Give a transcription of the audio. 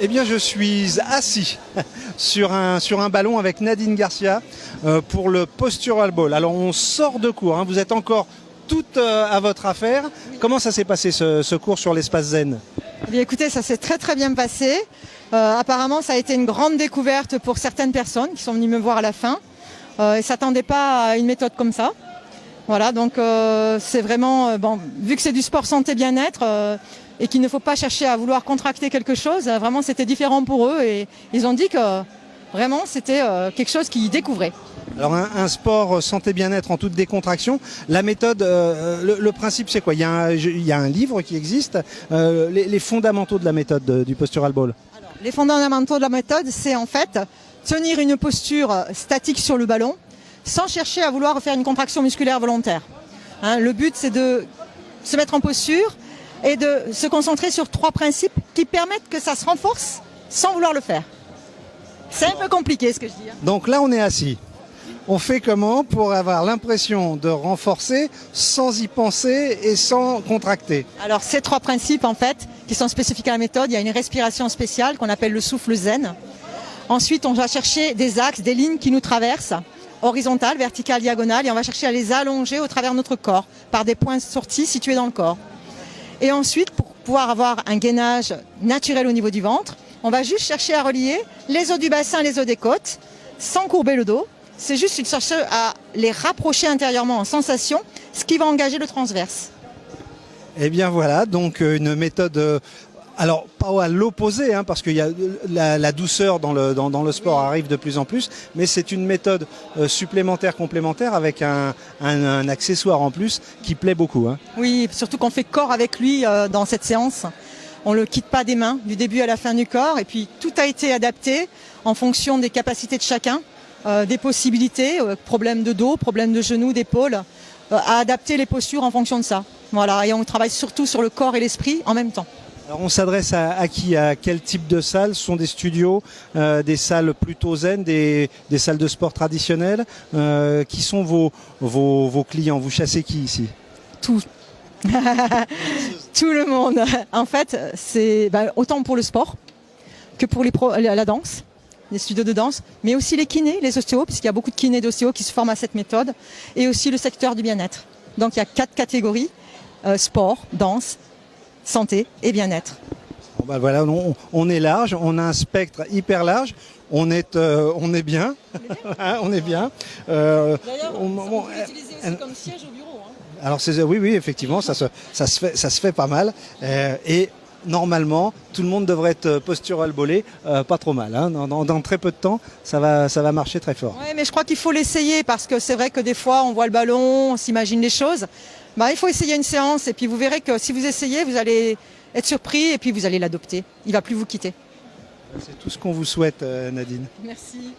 Eh bien, je suis assis sur un ballon avec Nadine Garcia pour le Postural Ball. Alors, on sort de cours, hein. Vous êtes encore toute à votre affaire. Oui. Comment ça s'est passé ce cours sur l'espace zen? Eh bien, écoutez, ça s'est très très bien passé. Apparemment, ça a été une grande découverte pour certaines personnes qui sont venues me voir à la fin. Ils ne s'attendaient pas à une méthode comme ça. Voilà, donc c'est vraiment, bon, vu que c'est du sport santé bien-être et qu'il ne faut pas chercher à vouloir contracter quelque chose, vraiment c'était différent pour eux et ils ont dit que vraiment c'était quelque chose qu'ils découvraient. Alors un sport santé bien-être en toute décontraction, la méthode, le principe c'est quoi? Il y a un livre qui existe, les fondamentaux de la méthode du Postural Ball. Alors, les fondamentaux de la méthode, c'est en fait tenir une posture statique sur le ballon sans chercher à vouloir faire une contraction musculaire volontaire. Hein, le but c'est de se mettre en posture et de se concentrer sur 3 principes qui permettent que ça se renforce sans vouloir le faire. C'est un peu compliqué ce que je dis. Hein. Donc là on est assis. On fait comment pour avoir l'impression de renforcer sans y penser et sans contracter? Alors ces 3 principes en fait qui sont spécifiques à la méthode, il y a une respiration spéciale qu'on appelle le souffle zen. Ensuite on va chercher des axes, des lignes qui nous traversent, horizontales, verticales, diagonales, et on va chercher à les allonger au travers de notre corps par des points sortis situés dans le corps. Et ensuite pour pouvoir avoir un gainage naturel au niveau du ventre, on va juste chercher à relier les os du bassin, les os des côtes, sans courber le dos. C'est juste chercher à les rapprocher intérieurement en sensation, ce qui va engager le transverse. Eh bien voilà, donc une méthode, alors pas à l'opposé, hein, parce qu'il y a la douceur dans le sport arrive de plus en plus, mais c'est une méthode supplémentaire, complémentaire, avec un accessoire en plus qui plaît beaucoup. Hein. Oui, surtout qu'on fait corps avec lui dans cette séance. On ne le quitte pas des mains, du début à la fin du corps, et puis tout a été adapté en fonction des capacités de chacun. Des possibilités, problèmes de dos, problèmes de genoux, d'épaules, à adapter les postures en fonction de ça. Voilà, et on travaille surtout sur le corps et l'esprit en même temps. Alors on s'adresse à qui? À quel type de salles? Ce sont des studios, des salles plutôt zen, des salles de sport traditionnelles? Qui sont vos clients? Vous chassez qui ici? Tout. Tout le monde. En fait, c'est autant pour le sport que pour la danse. Les studios de danse, mais aussi les kinés, les ostéos, puisqu'il y a beaucoup de kinés et d'ostéos qui se forment à cette méthode, et aussi le secteur du bien-être. Donc il y a 4 catégories, sport, danse, santé et bien-être. Bon, ben voilà, on est large, on a un spectre hyper large, on est bien, on est bien. D'ailleurs, on peut l'utiliser aussi comme siège au bureau. Hein. Alors oui, effectivement, ça se fait pas mal. Et normalement, tout le monde devrait être postural ballé, pas trop mal. Hein. Dans très peu de temps, ça va marcher très fort. Oui, mais je crois qu'il faut l'essayer parce que c'est vrai que des fois, on voit le ballon, on s'imagine les choses. Il faut essayer une séance et puis vous verrez que si vous essayez, vous allez être surpris et puis vous allez l'adopter. Il ne va plus vous quitter. C'est tout ce qu'on vous souhaite, Nadine. Merci.